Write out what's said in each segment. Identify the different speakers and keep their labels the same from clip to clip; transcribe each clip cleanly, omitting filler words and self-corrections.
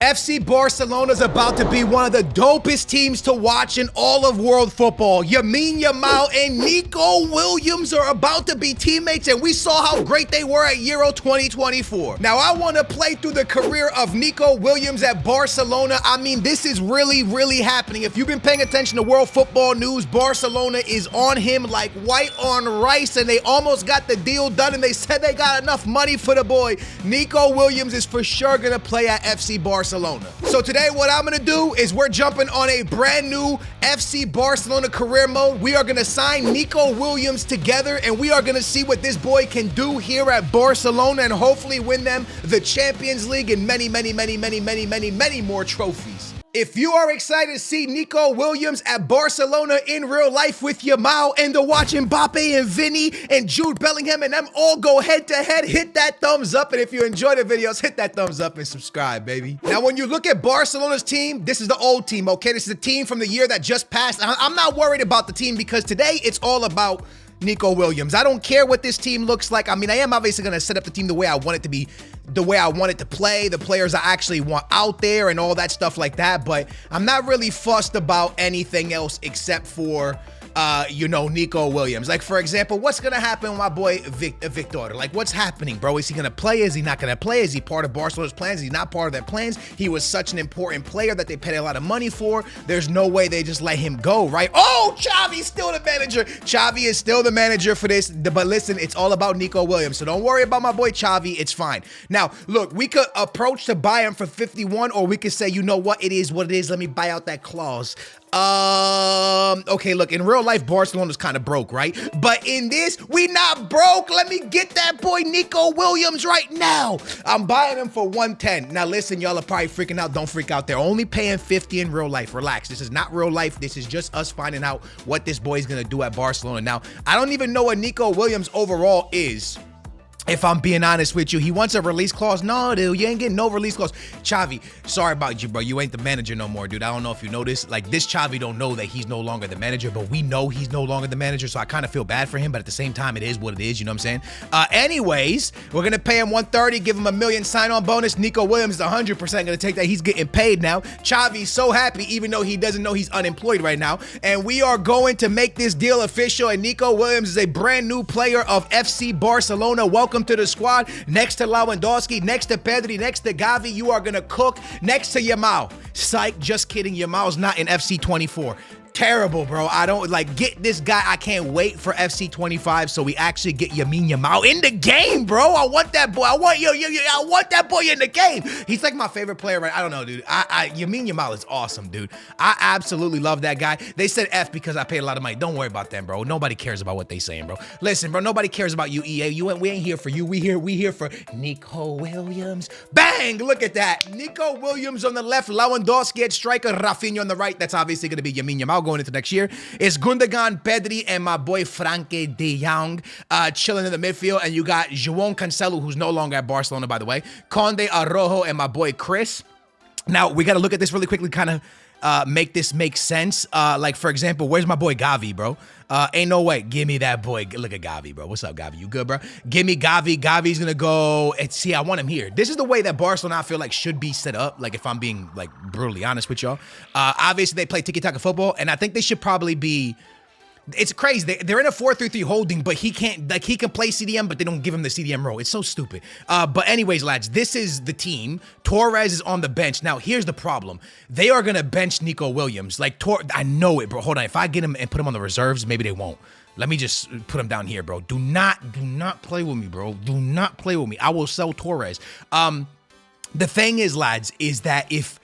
Speaker 1: FC Barcelona is about to be one of the dopest teams to watch in all of world football. Lamine Yamal and Nico Williams are about to be teammates, and we saw how great they were at Euro 2024. Now, I want to play through the career of Nico Williams at Barcelona. I mean, this is really happening. If you've been paying attention to world football news, Barcelona is on him like white on rice, and they almost got the deal done, and they said they got enough money for the boy. Nico Williams is for sure going to play at FC Barcelona. So today what I'm gonna do is we're jumping on a brand new FC Barcelona career mode. We are gonna sign Nico Williams together, and we are gonna see what this boy can do here at Barcelona and hopefully win them the Champions League and many more trophies. If you are excited to see Nico Williams at Barcelona in real life with Yamal and to watch Mbappe and Vinny and Jude Bellingham and them all go head to head, hit that thumbs up. And if you enjoy the videos, hit that thumbs up and subscribe, baby. Now, when you look at Barcelona's team, this is the old team, okay? This is the team from the year that just passed. I'm not worried about the team because today it's all about Nico Williams. I don't care what this team looks like. I mean, I am obviously going to set up the team the way I want it to be, the way I want it to play, the players I actually want out there and all that stuff like that. But I'm not really fussed about anything else except for Nico Williams. Like, for example, what's going to happen with my boy Victor? Like, what's happening, bro? Is he going to play? Is he not going to play? Is he part of Barcelona's plans? Is he not part of their plans? He was such an important player that they paid a lot of money for. There's no way they just let him go, right? Oh, Xavi's still the manager. Xavi is still the manager for this. But listen, it's all about Nico Williams. So don't worry about my boy Xavi. It's fine. Now, look, we could approach to buy him for 51, or we could say, you know what? It is what it is. Let me buy out that clause. Okay, look, in real life, Barcelona's kind of broke, right? But in this, we not broke. Let me get that boy Nico Williams right now. I'm buying him for 110. Now, listen, y'all are probably freaking out. Don't freak out. They're only paying 50 in real life. Relax. This is not real life. This is just us finding out what this boy's going to do at Barcelona. Now, I don't even know what Nico Williams overall is. If I'm being honest with you, he wants a release clause. No, dude, you ain't getting no release clause. Xavi, sorry about you, bro. You ain't the manager no more, dude. I don't know if you know this. Like, this Xavi don't know that he's no longer the manager, but we know he's no longer the manager, so I kind of feel bad for him, but at the same time, it is what it is, you know what I'm saying? Anyways, we're going to pay him 130, give him $1 million sign-on bonus. Nico Williams is 100% going to take that. He's getting paid now. Xavi's so happy, even though he doesn't know he's unemployed right now, and we are going to make this deal official, and Nico Williams is a brand new player of FC Barcelona. Welcome to the squad. Next to Lewandowski, next to Pedri, next to Gavi, you are gonna cook. Next to Yamal. Psych, just kidding. Yamal's not in FC 24. Terrible, bro. I don't get this guy. I can't wait for FC 25 so we actually get Lamine Yamal in the game, bro. I want that boy. I want that boy in the game. He's like my favorite player, right? I don't know, dude. Lamine Yamal is awesome, dude. I absolutely love that guy. They said F because I paid a lot of money. Don't worry about them, bro. Nobody cares about what they saying, bro. Listen, bro. Nobody cares about you, EA. We ain't here for you. We here for Nico Williams. Bang! Look at that. Nico Williams on the left, Lewandowski at striker, Rafinha on the right. That's obviously gonna be Lamine Yamal going into next year. It's Gundogan, Pedri, and my boy Frankie de Jong chilling in the midfield. And you got João Cancelo, who's no longer at Barcelona, by the way. Conde, Araujo, and my boy Chris. Now, we got to look at this really quickly, kind of make this make sense. Like, for example, where's my boy Gavi, bro? Ain't no way. Give me that boy. Look at Gavi, bro. What's up, Gavi? You good, bro? Give me Gavi. Gavi's going to go. See, I want him here. This is the way that Barcelona, I feel like, should be set up. Like, if I'm being, like, brutally honest with y'all. Obviously, they play tiki-taka football, and I think they should probably be... It's crazy. They're in a 4-3-3 holding, but he can't, like, he can play CDM, but they don't give him the CDM role. It's so stupid. But anyways, lads, this is the team. Torres is on the bench. Now, here's the problem. They are going to bench Nico Williams. Like, I know it, bro. Hold on. If I get him and put him on the reserves, maybe they won't. Let me just put him down here, bro. Do not play with me, bro. Do not play with me. I will sell Torres. The thing is, lads, is that if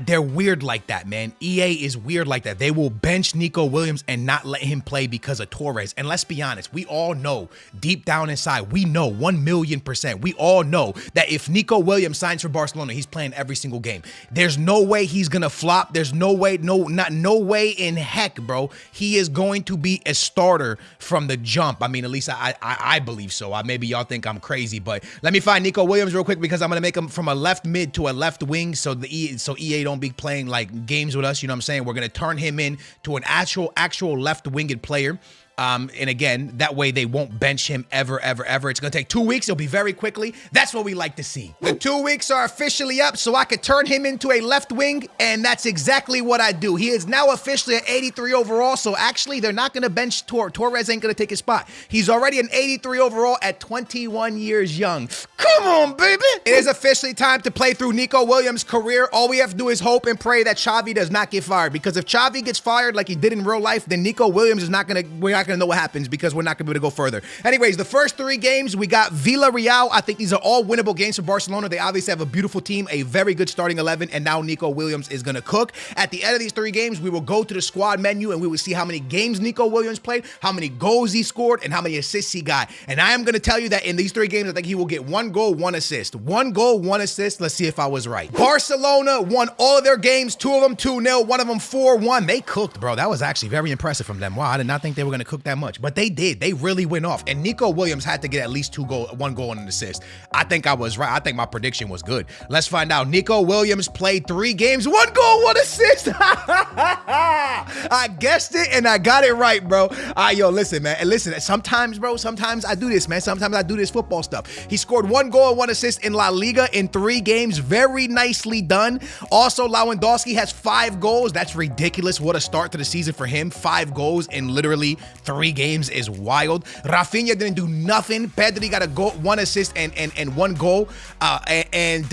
Speaker 1: they're weird like that, man. EA is weird like that. They will bench Nico Williams and not let him play because of Torres. And let's be honest, we all know, deep down inside, we know 1,000,000%. We all know that if Nico Williams signs for Barcelona, he's playing every single game. There's no way he's gonna flop. There's no way, no way in heck, bro. He is going to be a starter from the jump. I mean, at least I believe so. Maybe y'all think I'm crazy, but let me find Nico Williams real quick because I'm gonna make him from a left mid to a left wing, so EA don't be playing like games with us, you know what I'm saying? We're gonna turn him in to an actual left winged player. And again, that way they won't bench him ever. It's going to take 2 weeks. It'll be very quickly. That's what we like to see. The 2 weeks are officially up, so I could turn him into a left wing, and that's exactly what I do. He is now officially at 83 overall, so actually they're not going to bench Torres ain't going to take his spot. He's already an 83 overall at 21 years young. Come on, baby. It is officially time to play through Nico Williams' career. All we have to do is hope and pray that Xavi does not get fired, because if Xavi gets fired like he did in real life, then Nico Williams is not going to, we're not going to know what happens, because we're not going to be able to go further. Anyways, the first 3 games, we got Villarreal. I think these are all winnable games for Barcelona. They obviously have a beautiful team, a very good starting 11, and now Nico Williams is going to cook. At the end of these 3 games, we will go to the squad menu and we will see how many games Nico Williams played, how many goals he scored, and how many assists he got. And I am going to tell you that in these 3 games, I think he will get 1 goal, 1 assist. 1 goal, 1 assist. Let's see if I was right. Barcelona won all of their games, 2 of them 2-0, 1 of them 4-1. They cooked, bro. That was actually very impressive from them. Wow, I did not think they were going to cook that much, but they did. They really went off. And Nico Williams had to get at least 1 goal and an assist. I think I was right. I think my prediction was good. Let's find out. Nico Williams played 3 games, 1 goal, 1 assist. I guessed it and I got it right, bro. Yo, listen, man. And listen, sometimes, bro, sometimes I do this, man. Sometimes I do this football stuff. He scored 1 goal and 1 assist in La Liga in 3 games. Very nicely done. Also, Lewandowski has 5 goals. That's ridiculous. What a start to the season for him. 5 goals in literally 3 games is wild. Rafinha didn't do nothing. Pedri got a goal, 1 assist and 1 goal. And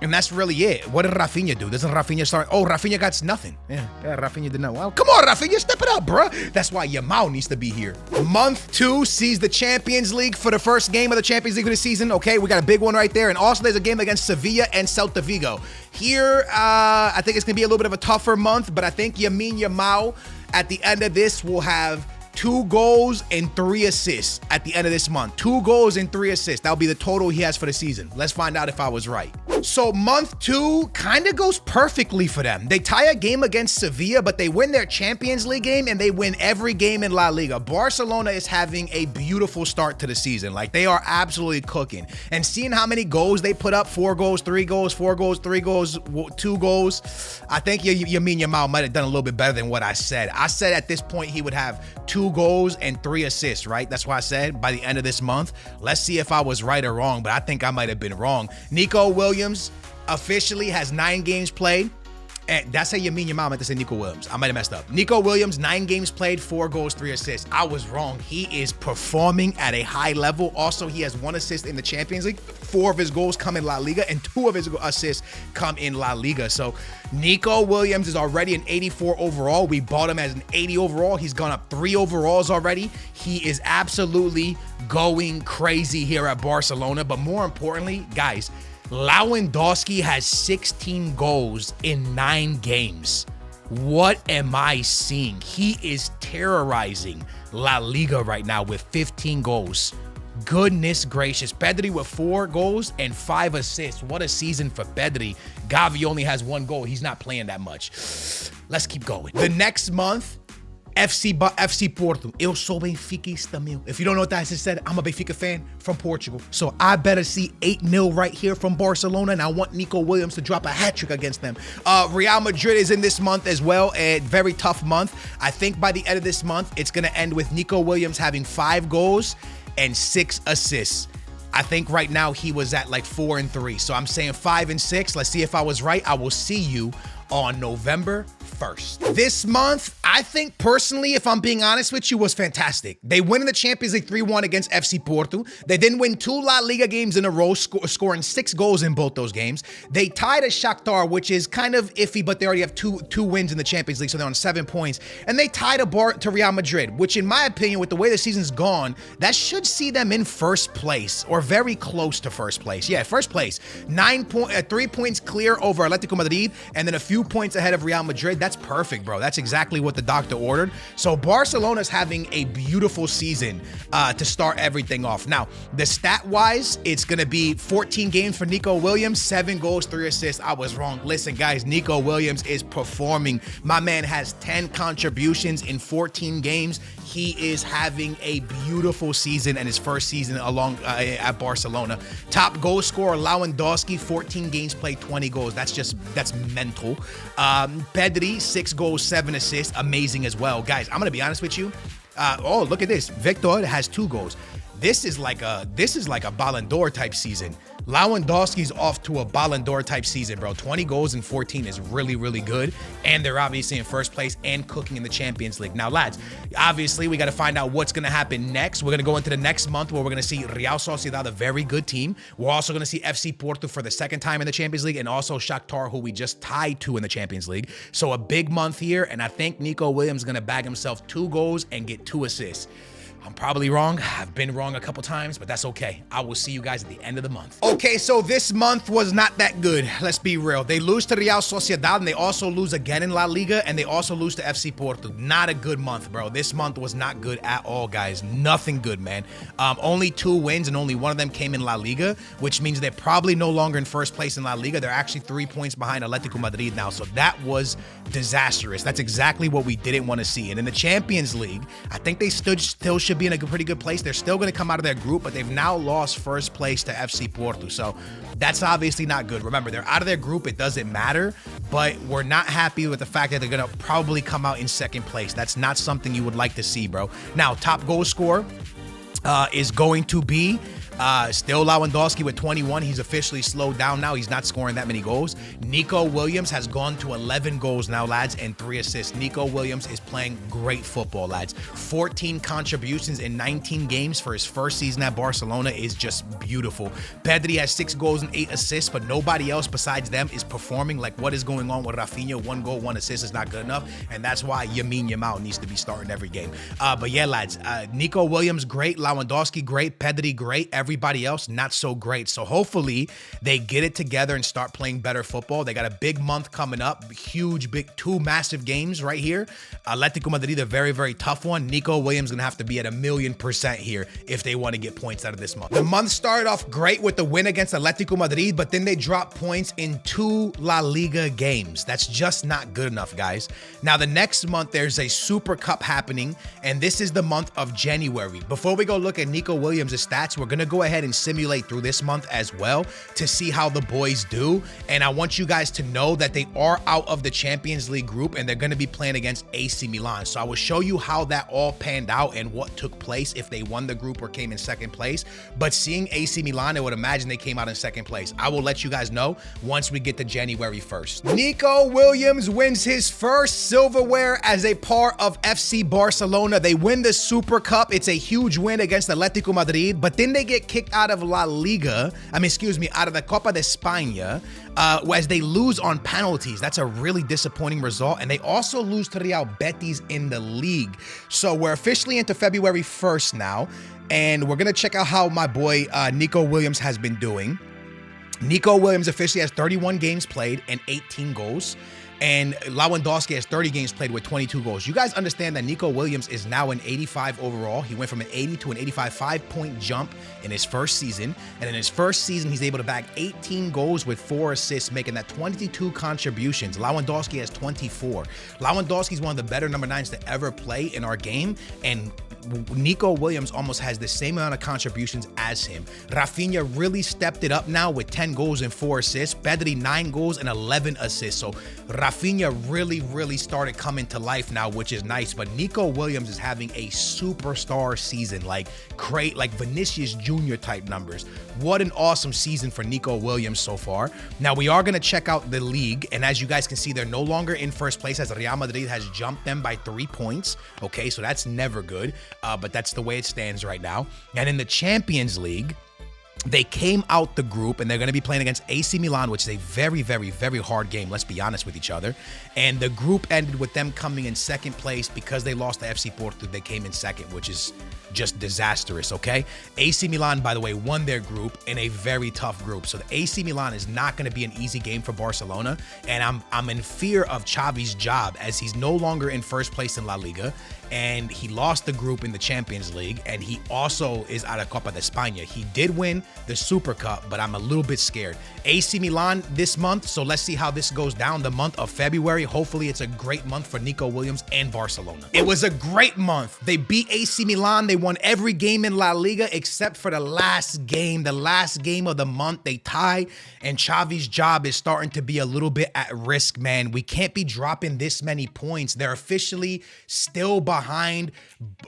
Speaker 1: that's really it. What did Rafinha do? Doesn't Rafinha start? Oh, Rafinha got nothing. Yeah, Rafinha did not. Well, come on, Rafinha, step it up, bro. That's why Yamal needs to be here. Month 2 sees the Champions League for the first game of the Champions League of the season. Okay, we got a big one right there. And also there's a game against Sevilla and Celta Vigo. Here, I think it's going to be a little bit of a tougher month, but I think Yamal at the end of this will have 2 goals and 3 assists at the end of this month. 2 goals and 3 assists. That'll be the total he has for the season. Let's find out if I was right. So month 2 kind of goes perfectly for them. They tie a game against Sevilla, but they win their Champions League game and they win every game in La Liga. Barcelona is having a beautiful start to the season. Like, they are absolutely cooking. And seeing how many goals they put up, 4 goals, 3 goals, 4 goals, 3 goals, 2 goals. I think Yamal might have done a little bit better than what I said. I said at this point he would have 2 goals and 3 assists, right? That's why I said by the end of this month. Let's see if I was right or wrong, but I think I might have been wrong. Nico Williams officially has 9 games played. And that's how Yamal meant to say Nico Williams. I might have messed up. Nico Williams, 9 games played, 4 goals, 3 assists. I was wrong. He is performing at a high level. Also, he has 1 assist in the Champions League. 4 of his goals come in La Liga, and 2 of his assists come in La Liga. So Nico Williams is already an 84 overall. We bought him as an 80 overall. He's gone up 3 overalls already. He is absolutely going crazy here at Barcelona. But more importantly, guys, Lewandowski has 16 goals in 9 games. What am I seeing? He is terrorizing La Liga right now with 15 goals. Goodness gracious. Pedri with 4 goals and 5 assists. What a season for Pedri. Gavi only has 1 goal. He's not playing that much. Let's keep going. The next month, FC Porto. Eu sou benfiquista, meu. If you don't know what that said, I'm a Benfica fan from Portugal. So I better see 8-0 right here from Barcelona, and I want Nico Williams to drop a hat-trick against them. Real Madrid is in this month as well, a very tough month. I think by the end of this month, it's going to end with Nico Williams having 5 goals and 6 assists. I think right now he was at like 4 and 3. So I'm saying 5 and 6. Let's see if I was right. I will see you on November 1st. This month, I think personally, if I'm being honest with you, was fantastic. They win in the Champions League 3-1 against FC Porto. They then win 2 La Liga games in a row, scoring 6 goals in both those games. They tied a Shakhtar, which is kind of iffy, but they already have two wins in the Champions League, so they're on 7 points. And they tied to Real Madrid, which in my opinion, with the way the season's gone, that should see them in first place or very close to first place. Yeah, first place. 3 points clear over Atletico Madrid, and then a few points ahead of Real Madrid. That's perfect, bro. That's exactly what the doctor ordered. So Barcelona's having a beautiful season to start everything off. Now, the stat-wise, it's going to be 14 games for Nico Williams, 7 goals, 3 assists. I was wrong. Listen, guys, Nico Williams is performing. My man has 10 contributions in 14 games. He is having a beautiful season and his first season along at Barcelona. Top goal scorer, Lewandowski, 14 games played, 20 goals. That's mental. Pedri, 6 goals, 7 assists. Amazing as well. Guys, I'm going to be honest with you. Oh, look at this. Victor has 2 goals. This is like a Ballon d'Or type season. Lewandowski's off to a Ballon d'Or type season, bro. 20 goals in 14 is really, really good. And they're obviously in first place and cooking in the Champions League. Now, lads, obviously, we got to find out what's going to happen next. We're going to go into the next month where we're going to see Real Sociedad, a very good team. We're also going to see FC Porto for the second time in the Champions League, and also Shakhtar, who we just tied to in the Champions League. So a big month here, and I think Nico Williams is going to bag himself 2 goals and get 2 assists. I'm probably wrong. I've been wrong a couple times, but that's okay. I will see you guys at the end of the month. Okay, so this month was not that good. Let's be real. They lose to Real Sociedad, and they also lose again in La Liga, and they also lose to FC Porto. Not a good month, bro. This month was not good at all, guys. Nothing good, man. Only 2 wins, and only one of them came in La Liga, which means they're probably no longer in first place in La Liga. They're actually 3 points behind Atletico Madrid now, so that was disastrous. That's exactly what we didn't want to see. And in the Champions League, I think they still should be in a pretty good place. They're still going to come out of their group, but they've now lost first place to FC Porto. So that's obviously not good. Remember, they're out of their group. It doesn't matter, but we're not happy with the fact that they're going to probably come out in second place. That's not something you would like to see, bro. Now, top goal scorer is going to be still Lewandowski with 21. He's officially slowed down now. He's not scoring that many goals. Nico Williams has gone to 11 goals now, lads, and 3 assists. Nico Williams is playing great football, lads. 14 contributions in 19 games for his first season at Barcelona is just beautiful. Pedri has 6 goals and 8 assists, but nobody else besides them is performing. Like, what is going on with Rafinha? 1 goal, 1 assist is not good enough, and that's why Lamine Yamal needs to be starting every game. But yeah, lads, Nico Williams, great. Lewandowski, great. Pedri, great. Everybody else, not so great. So hopefully they get it together and start playing better football. They got a big month coming up. Huge, big, 2 massive games right here. Atletico Madrid, a very, very tough one. Nico Williams going to have to be at 1,000,000% here if they want to get points out of this month. The month started off great with the win against Atletico Madrid, but then they dropped points in 2 La Liga games. That's just not good enough, guys. Now, the next month, there's a Super Cup happening, and this is the month of January. Before we go look at Nico Williams' stats, we're going to go ahead and simulate through this month as well to see how the boys do. And I want you guys to know that they are out of the Champions League group and they're going to be playing against AC Milan. So I will show you how that all panned out and what took place if they won the group or came in second place. But seeing AC Milan, I would imagine they came out in second place. I will let you guys know once we get to January 1st. Nico Williams wins his first silverware as a part of FC Barcelona. They win the Super Cup. It's a huge win against Atletico Madrid, but then they get kicked out of La Liga, out of the Copa de España, as they lose on penalties. That's a really disappointing result. And they also lose to Real Betis in the league. So we're officially into February 1st now, and we're going to check out how my boy Nico Williams has been doing. Nico Williams officially has 31 games played and 18 goals. And Lewandowski has 30 games played with 22 goals. You guys understand that Nico Williams is now an 85 overall. He went from an 80 to an 85, 5-point jump in his first season. And in his first season, he's able to bag 18 goals with 4 assists, making that 22 contributions. Lewandowski has 24. Lewandowski is one of the better number 9s to ever play in our game. And Nico Williams almost has the same amount of contributions as him. Rafinha really stepped it up now with 10 goals and 4 assists. Pedri, 9 goals and 11 assists. So Rafinha really started coming to life now, which is nice. But Nico Williams is having a superstar season, like Vinicius Jr. type numbers. What an awesome season for Nico Williams so far. Now, we are going to check out the league. And as you guys can see, they're no longer in first place as Real Madrid has jumped them by 3 points. Okay, so that's never good. But that's the way it stands right now. And in the Champions League, they came out the group and they're going to be playing against AC Milan, which is a very hard game. Let's be honest with each other. And the group ended with them coming in second place because they lost to FC Porto. They came in second, which is just disastrous, okay? AC Milan, by the way, won their group in a very tough group. So the AC Milan is not going to be an easy game for Barcelona. And I'm in fear of Xavi's job as he's no longer in first place in La Liga. And he lost the group in the Champions League, and he also is out of Copa de España. He did win the Super Cup, but I'm a little bit scared. AC Milan this month, so let's see how this goes down the month of February. Hopefully it's a great month for Nico Williams and Barcelona. It was a great month. They beat AC Milan. They won every game in La Liga except for the last game of the month. They tied, and Xavi's job is starting to be a little bit at risk, man. We can't be dropping this many points. They're officially still behind behind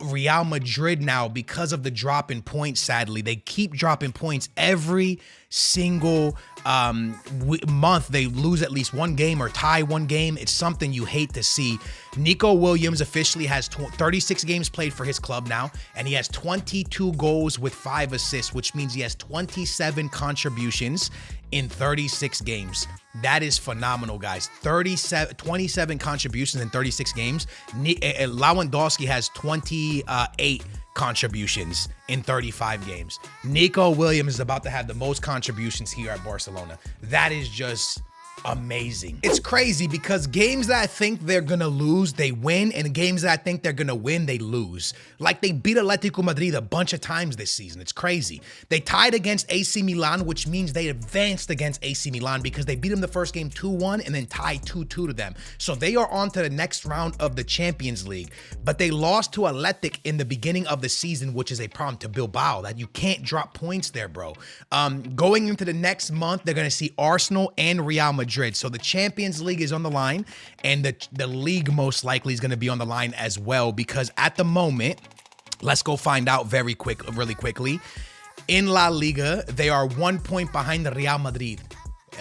Speaker 1: Real Madrid now because of the drop in points, sadly. They keep dropping points every single month. They lose at least one game or tie one game. It's something you hate to see. Nico Williams officially has 36 games played for his club now, and he has 22 goals with 5 assists, which means he has 27 contributions in 36 games. That is phenomenal, guys. 27 contributions in 36 games. Lewandowski has 28 contributions in 35 games. Nico Williams is about to have the most contributions here at Barcelona. That is just amazing. It's crazy because games that I think they're gonna lose, they win, and games that I think they're gonna win, they lose. Like they beat Atletico Madrid a bunch of times this season. It's crazy. They tied against AC Milan, which means they advanced against AC Milan because they beat them the first game 2-1 and then tied 2-2 to them. So they are on to the next round of the Champions League. But they lost to Athletic in the beginning of the season, which is a problem to Bilbao, that you can't drop points there, bro. Going into the next month, they're gonna see Arsenal and Real Madrid. So the Champions League is on the line, and the league most likely is going to be on the line as well, because at the moment, let's go find out really quickly. In La Liga, they are 1 point behind the Real Madrid.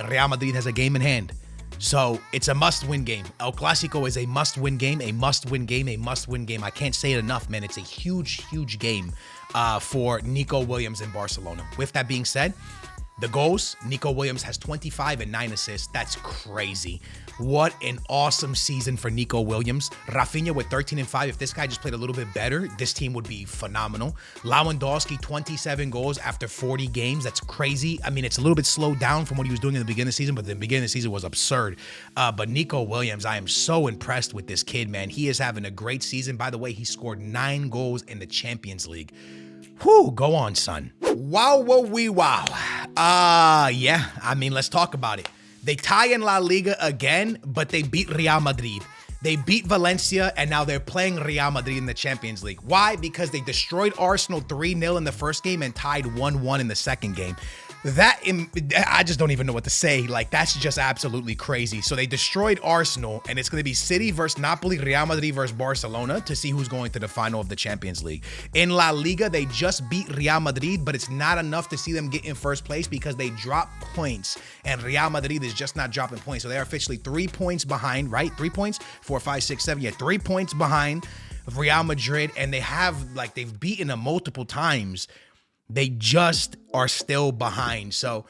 Speaker 1: Real Madrid has a game in hand. So it's a must-win game. El Clásico is a must-win game, a must-win game, a must-win game. I can't say it enough, man. It's a huge, huge game for Nico Williams in Barcelona. With that being said, the goals, Nico Williams has 25 and 9 assists. That's crazy. What an awesome season for Nico Williams. Rafinha with 13 and 5. If this guy just played a little bit better, this team would be phenomenal. Lewandowski, 27 goals after 40 games. That's crazy. I mean, it's a little bit slowed down from what he was doing in the beginning of the season, but the beginning of the season was absurd. But Nico Williams, I am so impressed with this kid, man. He is having a great season. By the way, he scored 9 goals in the Champions League. Whew, go on, son. Wow, wow. Yeah, I mean, let's talk about it. They tie in La Liga again, but they beat Real Madrid. They beat Valencia, and now they're playing Real Madrid in the Champions League. Why? Because they destroyed Arsenal 3-0 in the first game and tied 1-1 in the second game. I just don't even know what to say. Like, that's just absolutely crazy. So they destroyed Arsenal, and it's going to be City versus Napoli, Real Madrid versus Barcelona to see who's going to the final of the Champions League. In La Liga, they just beat Real Madrid, but it's not enough to see them get in first place because they dropped points, and Real Madrid is just not dropping points. So they're officially 3 points behind, right? 3 points? 4, 5, 6, 7. Yeah, 3 points behind Real Madrid, and they've beaten them multiple times. They just are still behind. So,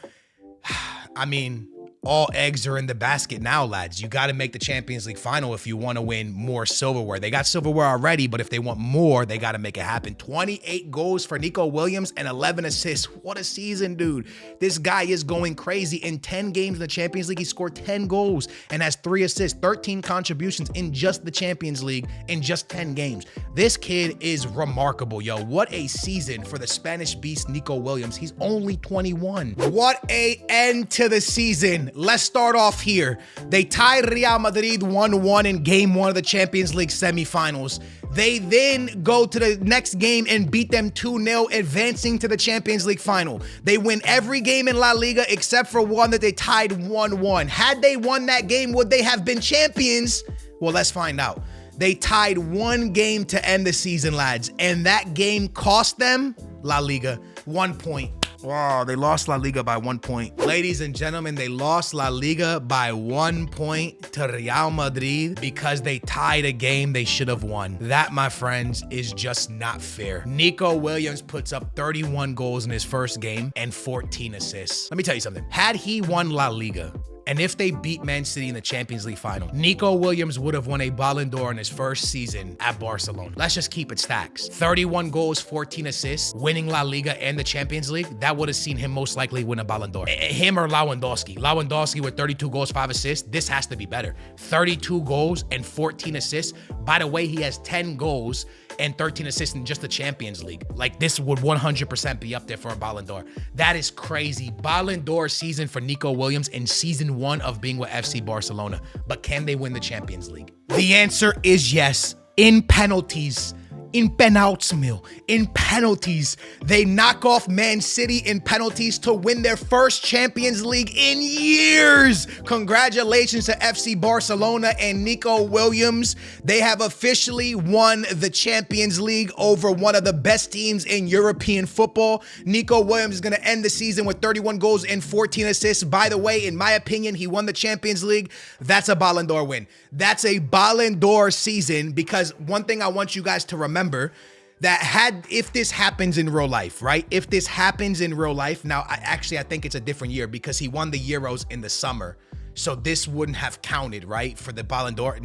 Speaker 1: I mean, all eggs are in the basket now, lads. You got to make the Champions League final if you want to win more silverware. They got silverware already, but if they want more, they got to make it happen. 28 goals for Nico Williams and 11 assists. What a season, dude. This guy is going crazy. In 10 games in the Champions League, he scored 10 goals and has 3 assists, 13 contributions in just the Champions League in just 10 games. This kid is remarkable, yo. What a season for the Spanish beast, Nico Williams. He's only 21. What a end to the season. Let's start off here. They tied Real Madrid 1-1 in game 1 of the Champions League semifinals. They then go to the next game and beat them 2-0, advancing to the Champions League final. They win every game in La Liga except for one that they tied 1-1. Had they won that game, would they have been champions? Well, let's find out. They tied 1 game to end the season, lads, and that game cost them, La Liga, 1 point. Wow, they lost La Liga by 1 point. Ladies and gentlemen, they lost La Liga by 1 point to Real Madrid because they tied a game they should have won. That, my friends, is just not fair. Nico Williams puts up 31 goals in his first game and 14 assists. Let me tell you something. Had he won La Liga, and if they beat Man City in the Champions League final, Nico Williams would have won a Ballon d'Or in his first season at Barcelona. Let's just keep it stacks. 31 goals, 14 assists, winning La Liga and the Champions League, that would have seen him most likely win a Ballon d'Or. Him or Lewandowski. Lewandowski with 32 goals, 5 assists, this has to be better. 32 goals and 14 assists. By the way, he has 10 goals and 13 assists in just the Champions League. Like, this would 100% be up there for a Ballon d'Or. That is crazy. Ballon d'Or season for Nico Williams in season 1 of being with FC Barcelona. But can they win the Champions League? The answer is yes. In penalties. in penalties, Mill. In penalties. They knock off Man City in penalties to win their first Champions League in years. Congratulations to FC Barcelona and Nico Williams. They have officially won the Champions League over one of the best teams in European football. Nico Williams is going to end the season with 31 goals and 14 assists. By the way, in my opinion, he won the Champions League. That's a Ballon d'Or win. That's a Ballon d'Or season, because one thing I want you guys to remember, that if this happens in real life, right? If this happens in real life, now I think it's a different year because he won the Euros in the summer. So this wouldn't have counted, right? For the Ballon d'Or.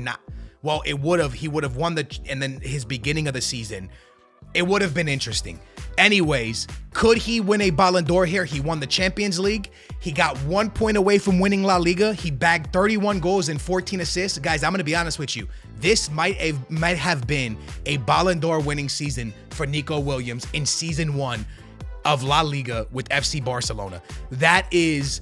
Speaker 1: Well, it would have. He would have won and then his beginning of the season. It would have been interesting. Anyways, could he win a Ballon d'Or here? He won the Champions League. He got 1 point away from winning La Liga. He bagged 31 goals and 14 assists. Guys, I'm going to be honest with you. This might have been a Ballon d'Or winning season for Nico Williams in season 1 of La Liga with FC Barcelona. That is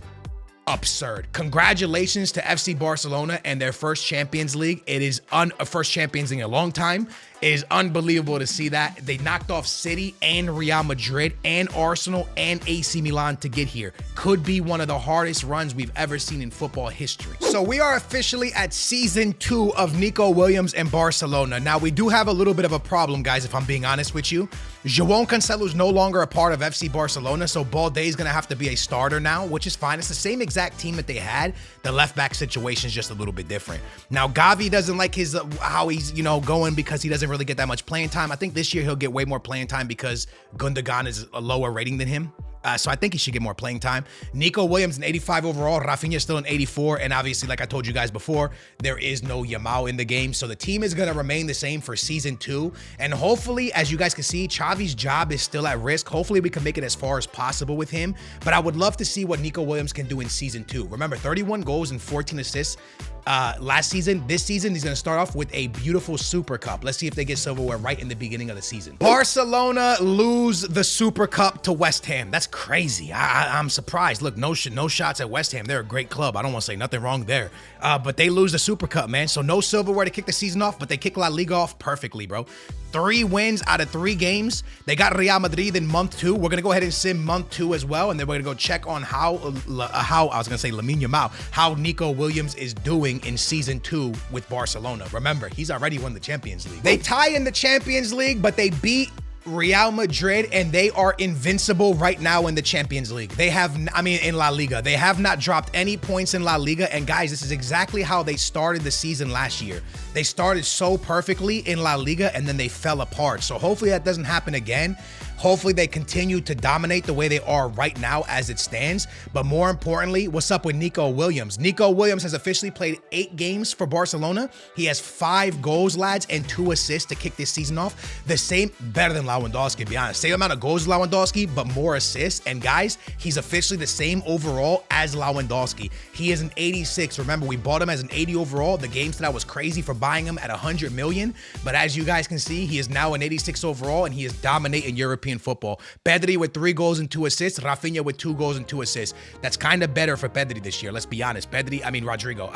Speaker 1: absurd. Congratulations to FC Barcelona and their first Champions League. It is first Champions League in a long time. It is unbelievable to see that. They knocked off City and Real Madrid and Arsenal and AC Milan to get here. Could be one of the hardest runs we've ever seen in football history. So we are officially at season 2 of Nico Williams and Barcelona. Now, we do have a little bit of a problem, guys, if I'm being honest with you. João Cancelo is no longer a part of FC Barcelona, so Balde is going to have to be a starter now, which is fine. It's the same exact team that they had. The left back situation is just a little bit different. Now, Gavi doesn't like how he's, going because he doesn't really get that much playing time. I think this year he'll get way more playing time because Gundogan is a lower rating than him. So I think he should get more playing time. Nico Williams, an 85 overall. Rafinha still an 84. And obviously, like I told you guys before, there is no Yamal in the game. So the team is going to remain the same for season 2. And hopefully, as you guys can see, Xavi's job is still at risk. Hopefully, we can make it as far as possible with him. But I would love to see what Nico Williams can do in season 2. Remember, 31 goals and 14 assists last season. This season, he's going to start off with a beautiful Super Cup. Let's see if they get silverware right in the beginning of the season. Barcelona lose the Super Cup to West Ham. That's crazy. I'm surprised. Look, no shots at West Ham. They're a great club. I don't want to say nothing wrong there. But they lose the Super Cup, man. So no silverware to kick the season off, but they kick La Liga off perfectly, bro. 3 wins out of 3 games. They got Real Madrid in month 2. We're going to go ahead and sim month 2 as well. And then we're going to go check on how I was going to say Lamine Yamal, how Nico Williams is doing in season 2 with Barcelona. Remember, he's already won the Champions League. They tie in the Champions League, but they beat Real Madrid, and they are invincible right now in the Champions League. In La Liga. They have not dropped any points in La Liga. And guys, this is exactly how they started the season last year. They started so perfectly in La Liga, and then they fell apart. So hopefully that doesn't happen again. Hopefully they continue to dominate the way they are right now as it stands. But more importantly, what's up with Nico Williams? Nico Williams has officially played 8 games for Barcelona. He has 5 goals, lads, and 2 assists to kick this season off. The same, better than Lewandowski, to be honest. Same amount of goals as Lewandowski, but more assists. And guys, he's officially the same overall as Lewandowski. He is an 86. Remember, we bought him as an 80 overall. The game that was crazy for buying him at 100 million. But as you guys can see, he is now an 86 overall, and he is dominating European football. Pedri with 3 goals and 2 assists. Rafinha with 2 goals and 2 assists. That's kind of better for Pedri this year. Let's be honest. Rafinha.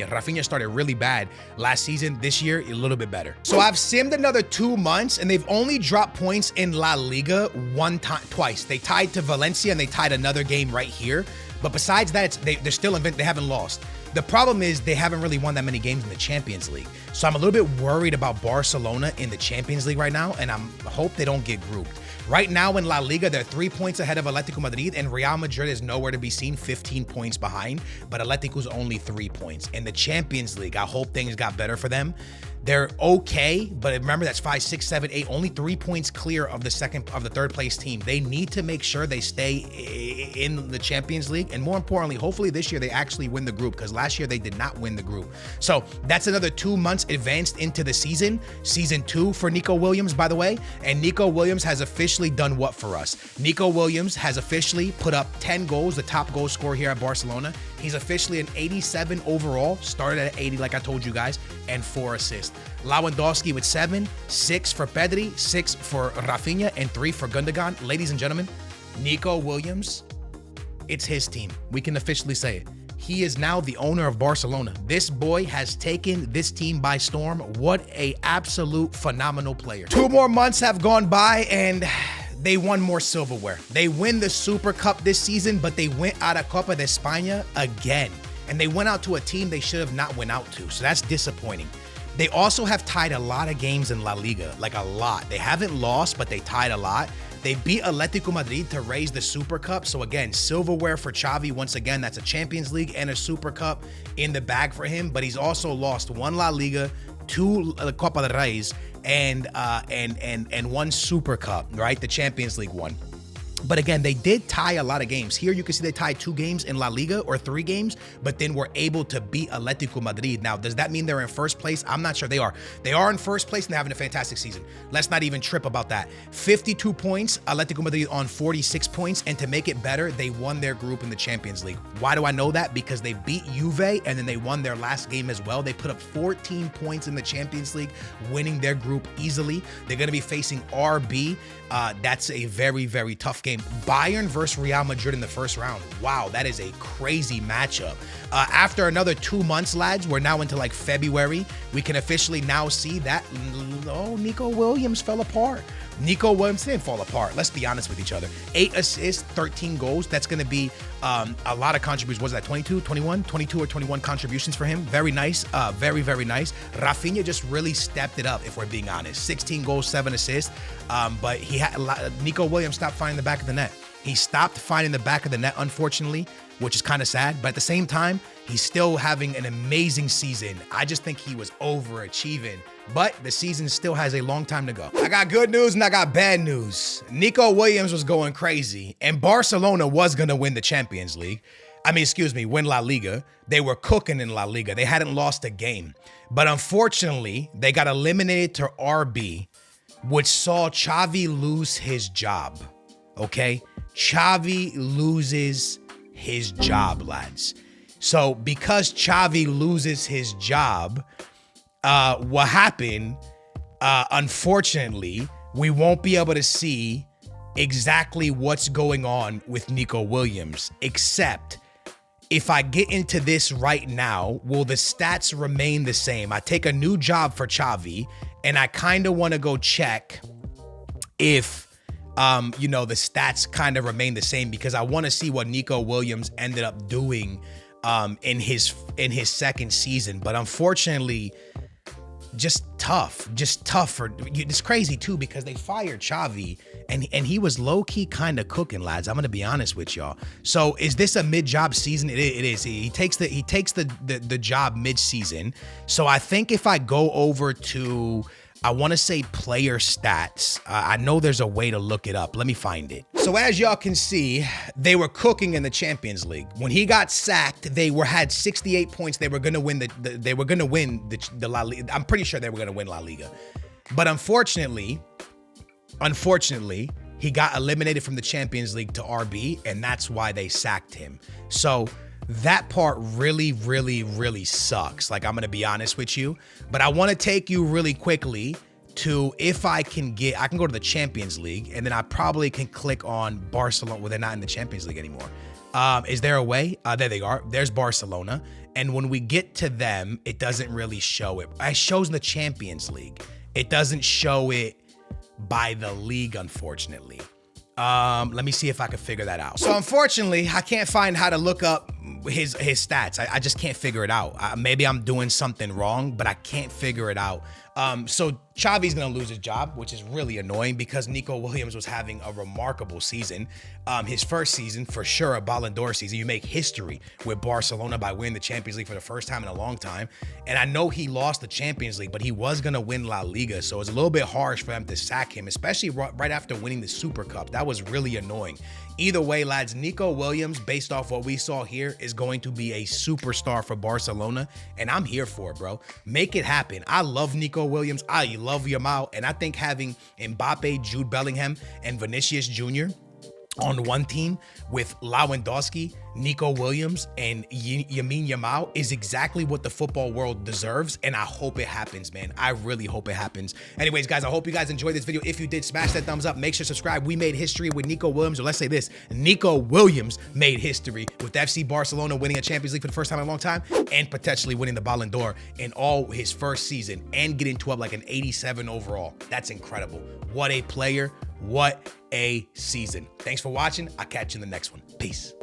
Speaker 1: Rafinha started really bad last season. This year, a little bit better. So I've simmed another 2 months, and they've only dropped points in La Liga twice. They tied to Valencia, and they tied another game right here. But besides that, they're still they haven't lost. The problem is they haven't really won that many games in the Champions League. So I'm a little bit worried about Barcelona in the Champions League right now, and I hope they don't get grouped. Right now in La Liga, they're 3 points ahead of Atletico Madrid, and Real Madrid is nowhere to be seen, 15 points behind, but Atletico's only 3 points. In the Champions League, I hope things got better for them. They're okay, but remember that's 5, 6, 7, 8, only 3 points clear of the third place team. They need to make sure they stay in the Champions League, and more importantly, hopefully this year they actually win the group, because last year they did not win the group. So that's another 2 months advanced into the season 2 for Nico Williams, by the way. And Nico Williams has officially done what for us? Nico Williams has officially put up 10 goals, the top goal scorer here at Barcelona. He's officially an 87 overall, started at 80 like I told you guys, and 4 assists. Lewandowski with 7, 6 for Pedri, 6 for Rafinha, and 3 for Gundogan. Ladies and gentlemen, Nico Williams, it's his team. We can officially say it. He is now the owner of Barcelona. This boy has taken this team by storm. What a absolute phenomenal player. 2 more months have gone by and they won more silverware. They win the Super Cup this season, but they went out of Copa de España again. And they went out to a team they should have not went out to. So that's disappointing. They also have tied a lot of games in La Liga, like a lot. They haven't lost, but they tied a lot. They beat Atletico Madrid to raise the Super Cup. So again, silverware for Xavi. Once again, that's a Champions League and a Super Cup in the bag for him. But he's also lost 1 La Liga, 2 Copa del Reyes, and 1 Super Cup, right? The Champions League one. But again, they did tie a lot of games. Here you can see they tied 2 games in La Liga, or 3 games, but then were able to beat Atletico Madrid. Now, does that mean they're in first place? I'm not sure they are. They are in first place and they're having a fantastic season. Let's not even trip about that. 52 points, Atletico Madrid on 46 points, and to make it better, they won their group in the Champions League. Why do I know that? Because they beat Juve and then they won their last game as well. They put up 14 points in the Champions League, winning their group easily. They're going to be facing RB. That's a very, very tough game. Bayern versus Real Madrid in the first round. Wow, that is a crazy matchup. After another 2 months, lads, we're now into like February. We can officially now see that, Nico Williams fell apart. Nico Williams didn't fall apart. Let's be honest with each other. 8 assists, 13 goals. That's going to be a lot of contributions. Was that 22, 21, 22 or 21 contributions for him? Very nice. Very, very nice. Rafinha just really stepped it up, if we're being honest. 16 goals, 7 assists. But Nico Williams stopped finding the back of the net. He stopped finding the back of the net, unfortunately, which is kind of sad. But at the same time, he's still having an amazing season. I just think he was overachieving. But the season still has a long time to go. I got good news and I got bad news. Nico Williams was going crazy, and Barcelona was going to win the Champions League. Win La Liga. They were cooking in La Liga. They hadn't lost a game. But unfortunately, they got eliminated to RB, which saw Xavi lose his job. Okay? Xavi loses his job, lads. So because Xavi loses his job, what happened, unfortunately, we won't be able to see exactly what's going on with Nico Williams, except if I get into this right now, will the stats remain the same? I take a new job for Xavi, and I kind of want to go check if the stats kind of remain the same, because I want to see what Nico Williams ended up doing in his second season. But unfortunately, just tough. It's crazy too, because they fired Xavi and he was low-key kind of cooking, lads. I'm gonna be honest with y'all. So is this a mid-job season? It is. He takes the job mid-season. So I think if I go over to, I want to say player stats. I know there's a way to look it up. Let me find it. So as y'all can see, they were cooking in the Champions League. When he got sacked, they had 68 points. They were going to win the La Liga. I'm pretty sure they were going to win La Liga. But unfortunately, he got eliminated from the Champions League to RB, and that's why they sacked him. So that part really, really, really sucks. Like, I'm going to be honest with you, but I want to take you really quickly to, if I can go to the Champions League, and then I probably can click on Barcelona. Well, they're not in the Champions League anymore. Is there a way? There they are. There's Barcelona. And when we get to them, it doesn't really show it. It shows in the Champions League. It doesn't show it by the league, unfortunately. Let me see if I can figure that out. So unfortunately, I can't find how to look up his stats. I just can't figure it out. Maybe I'm doing something wrong, but I can't figure it out. So Xavi's going to lose his job, which is really annoying, because Nico Williams was having a remarkable season. His first season, for sure, a Ballon d'Or season. You make history with Barcelona by winning the Champions League for the first time in a long time. And I know he lost the Champions League, but he was going to win La Liga. So it's a little bit harsh for them to sack him, especially right after winning the Super Cup. That was really annoying. Either way, lads, Nico Williams, based off what we saw here, is going to be a superstar for Barcelona, and I'm here for it, bro. Make it happen. I love Nico Williams. I love Yamal, and I think having Mbappe, Jude Bellingham, and Vinicius Jr. on one team with Lewandowski, Nico Williams, and Lamine Yamal is exactly what the football world deserves, and I hope it happens, man. I really hope it happens. Anyways, guys, I hope you guys enjoyed this video. If you did, smash that thumbs up. Make sure to subscribe. We made history with Nico Williams, or let's say this, Nico Williams made history with FC Barcelona winning a Champions League for the first time in a long time and potentially winning the Ballon d'Or in all his first season and getting to up like an 87 overall. That's incredible. What a player. What a season. Thanks for watching. I'll catch you in the next one. Peace.